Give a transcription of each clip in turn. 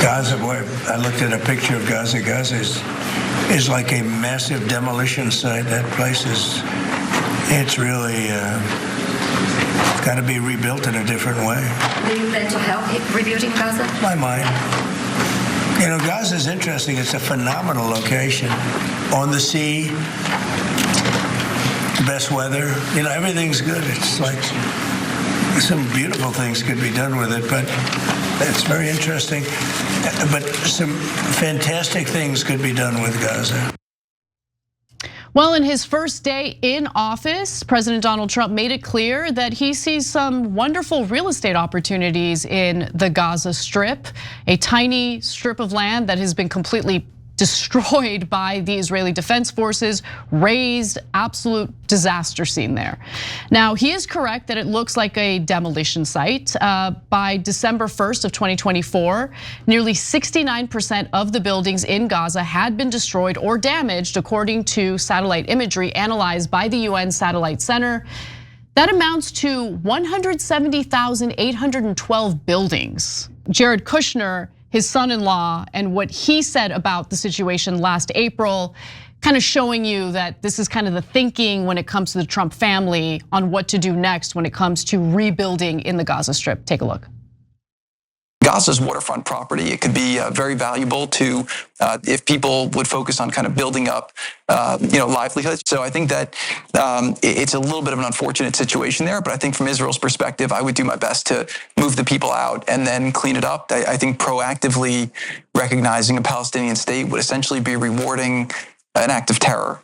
Gaza, boy, I looked at a picture of Gaza. Gaza is like a massive demolition site. That place it's really got to be rebuilt in a different way. Do you plan to help rebuilding Gaza? My mind. You know, Gaza is interesting. It's a phenomenal location. On the sea, best weather. You know, everything's good. It's like some beautiful things could be done with it, but it's very interesting. But some fantastic things could be done with Gaza. Well, in his first day in office, President Donald Trump made it clear that he sees some wonderful real estate opportunities in the Gaza Strip, a tiny strip of land that has been completely destroyed by the Israeli Defense Forces, razed, absolute disaster scene there. Now, he is correct that it looks like a demolition site. By December 1st of 2024, nearly 69% of the buildings in Gaza had been destroyed or damaged, according to satellite imagery analyzed by the UN Satellite Center. That amounts to 170,812 buildings. Jared Kushner, his son-in-law, and what he said about the situation last April, kind of showing you that this is kind of the thinking when it comes to the Trump family on what to do next when it comes to rebuilding in the Gaza Strip. Take a look. Gaza's waterfront property. It could be very valuable to if people would focus on kind of building up, livelihoods. So I think that it's a little bit of an unfortunate situation there. But I think from Israel's perspective, I would do my best to move the people out and then clean it up. I think proactively recognizing a Palestinian state would essentially be rewarding an act of terror.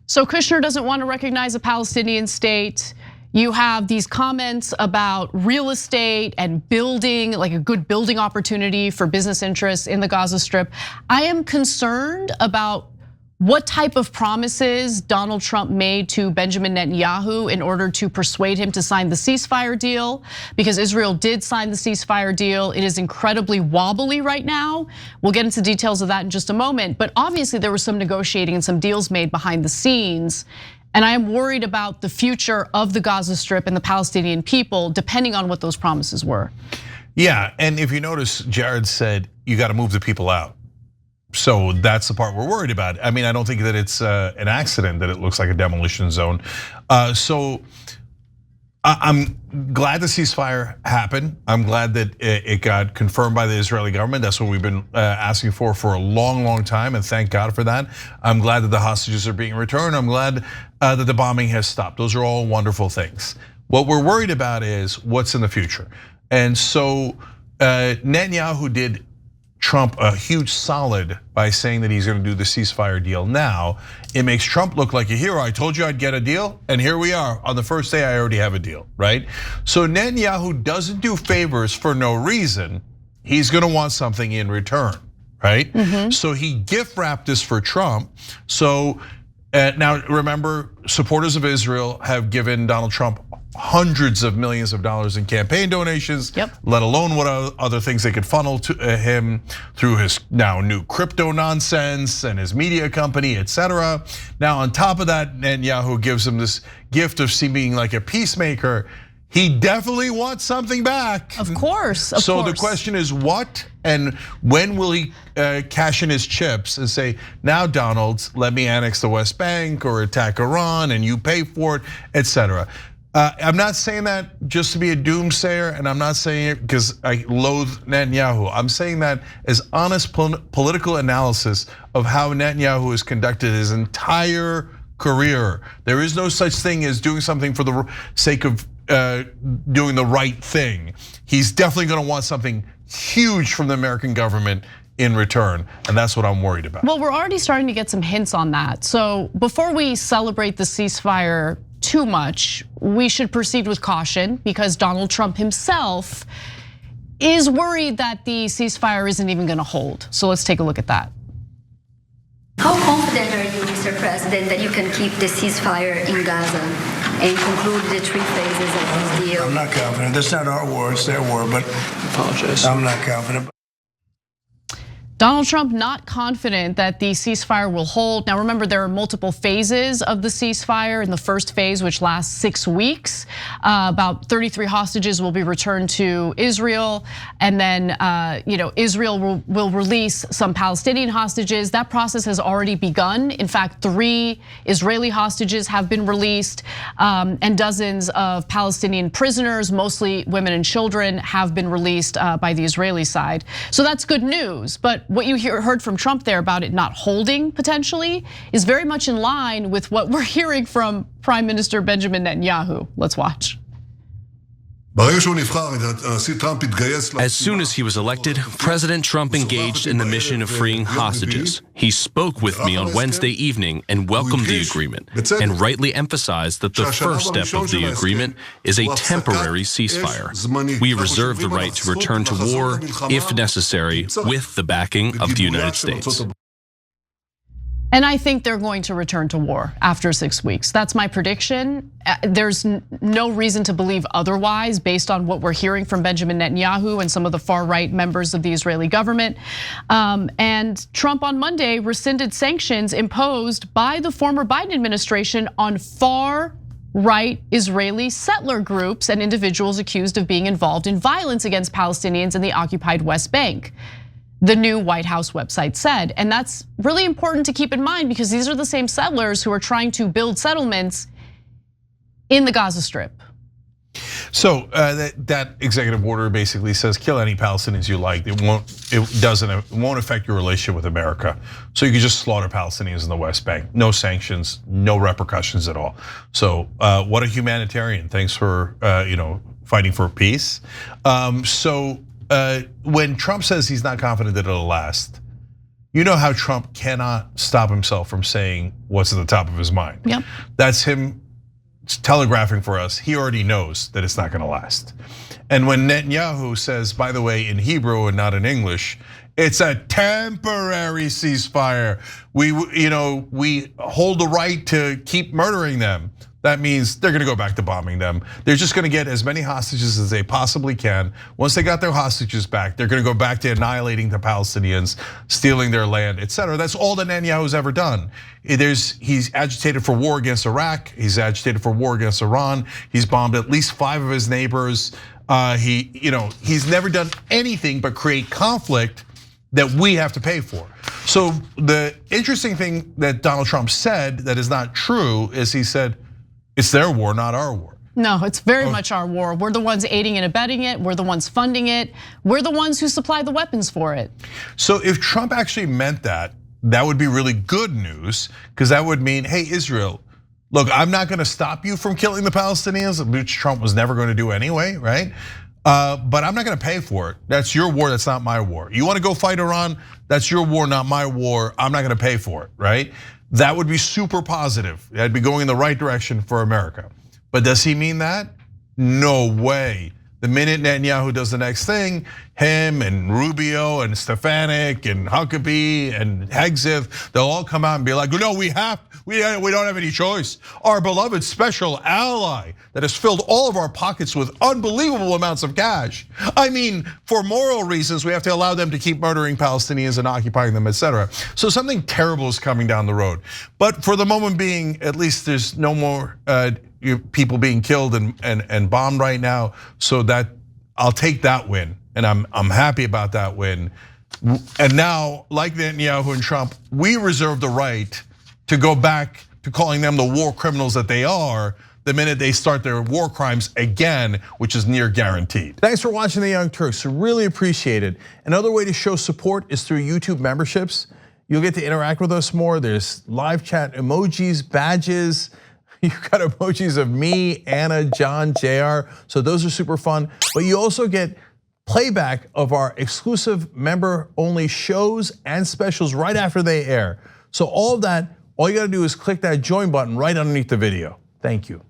So Kushner doesn't want to recognize a Palestinian state. You have these comments about real estate and building, like a good building opportunity for business interests in the Gaza Strip. I am concerned about what type of promises Donald Trump made to Benjamin Netanyahu in order to persuade him to sign the ceasefire deal, because Israel did sign the ceasefire deal. It is incredibly wobbly right now. We'll get into details of that in just a moment, but obviously there was some negotiating and some deals made behind the scenes. And I am worried about the future of the Gaza Strip and the Palestinian people, depending on what those promises were. Yeah, and if you notice, Jared said, you got to move the people out. So that's the part we're worried about. I mean, I don't think that it's an accident that it looks like a demolition zone. So I'm glad the ceasefire happened. I'm glad that it got confirmed by the Israeli government. That's what we've been asking for a long, long time, and thank God for that. I'm glad that the hostages are being returned. I'm glad that the bombing has stopped. Those are all wonderful things. What we're worried about is what's in the future. And so Netanyahu did Trump a huge solid by saying that he's going to do the ceasefire deal now. It makes Trump look like a hero. I told you I'd get a deal, and here we are. On the first day, I already have a deal, right? So Netanyahu doesn't do favors for no reason. He's going to want something in return, right? So he gift wrapped this for Trump. So now remember, supporters of Israel have given Donald Trump hundreds of millions of dollars in campaign donations, let alone what other things they could funnel to him through his now new crypto nonsense and his media company, etc. Now on top of that, Netanyahu gives him this gift of seeming like a peacemaker. He definitely wants something back. Of course, So the question is what and when will he cash in his chips and say, now Donald, let me annex the West Bank or attack Iran and you pay for it, etc. I'm not saying that just to be a doomsayer, and I'm not saying it because I loathe Netanyahu. I'm saying that as honest political analysis of how Netanyahu has conducted his entire career. There is no such thing as doing something for the sake of doing the right thing. He's definitely going to want something huge from the American government in return, and that's what I'm worried about. Well, we're already starting to get some hints on that. So before we celebrate the ceasefire too much, we should proceed with caution, because Donald Trump himself is worried that the ceasefire isn't even going to hold. So let's take a look at that. How confident are you, Mr. President, that you can keep the ceasefire in Gaza and conclude the 3 phases of this deal? I'm not confident. That's not our war, it's their war, but I'm not confident. Donald Trump not confident that the ceasefire will hold. Now remember, there are multiple phases of the ceasefire. In the first phase, which lasts 6 weeks, about 33 hostages will be returned to Israel. And then Israel will release some Palestinian hostages. That process has already begun. In fact, 3 Israeli hostages have been released, and dozens of Palestinian prisoners, mostly women and children, have been released by the Israeli side. So that's good news. But what you heard from Trump there about it not holding potentially is very much in line with what we're hearing from Prime Minister Benjamin Netanyahu. Let's watch. As soon as he was elected, President Trump engaged in the mission of freeing hostages. He spoke with me on Wednesday evening and welcomed the agreement, and rightly emphasized that the first step of the agreement is a temporary ceasefire. We reserve the right to return to war, if necessary, with the backing of the United States. And I think they're going to return to war after 6 weeks. That's my prediction. There's no reason to believe otherwise based on what we're hearing from Benjamin Netanyahu and some of the far-right members of the Israeli government. And Trump on Monday rescinded sanctions imposed by the former Biden administration on far-right Israeli settler groups and individuals accused of being involved in violence against Palestinians in the occupied West Bank, the new White House website said. And that's really important to keep in mind because these are the same settlers who are trying to build settlements in the Gaza Strip. So that executive order basically says kill any Palestinians you like. It won't affect your relationship with America. So you can just slaughter Palestinians in the West Bank. No sanctions, no repercussions at all. So what a humanitarian. Thanks for fighting for peace. When Trump says he's not confident that it'll last, you know how Trump cannot stop himself from saying what's at the top of his mind. Yep. That's him telegraphing for us. He already knows that it's not gonna last. And when Netanyahu says, by the way, in Hebrew and not in English, it's a temporary ceasefire. We hold the right to keep murdering them. That means they're gonna go back to bombing them. They're just gonna get as many hostages as they possibly can. Once they got their hostages back, they're gonna go back to annihilating the Palestinians, stealing their land, etc. That's all that Netanyahu's ever done. He's agitated for war against Iraq. He's agitated for war against Iran. He's bombed at least 5 of his neighbors. He's never done anything but create conflict that we have to pay for. So the interesting thing that Donald Trump said that is not true is he said, it's their war, not our war. No, it's very much our war. We're the ones aiding and abetting it. We're the ones funding it. We're the ones who supply the weapons for it. So if Trump actually meant that, that would be really good news, because that would mean, hey, Israel, look, I'm not gonna stop you from killing the Palestinians, which Trump was never gonna do anyway, right? But I'm not gonna pay for it. That's your war, that's not my war. You wanna go fight Iran? That's your war, not my war. I'm not gonna pay for it, right? That would be super positive. That'd be going in the right direction for America. But does he mean that? No way. The minute Netanyahu does the next thing, him and Rubio and Stefanik and Huckabee and Hegseth, they'll all come out and be like, no, we don't have any choice. Our beloved special ally that has filled all of our pockets with unbelievable amounts of cash. I mean, for moral reasons, we have to allow them to keep murdering Palestinians and occupying them, etc. So something terrible is coming down the road. But for the moment being, at least there's no more people being killed and bombed right now. So that I'll take that win, and I'm happy about that win. And now, like Netanyahu and Trump, we reserve the right to go back to calling them the war criminals that they are the minute they start their war crimes again, which is near guaranteed. Thanks for watching the Young Turks. We really appreciate it. Another way to show support is through YouTube memberships. You'll get to interact with us more. There's live chat emojis, badges. You've got emojis of me, Anna, John, JR. So those are super fun. But you also get playback of our exclusive member-only shows and specials right after they air. So all of that, all you gotta do is click that join button right underneath the video. Thank you.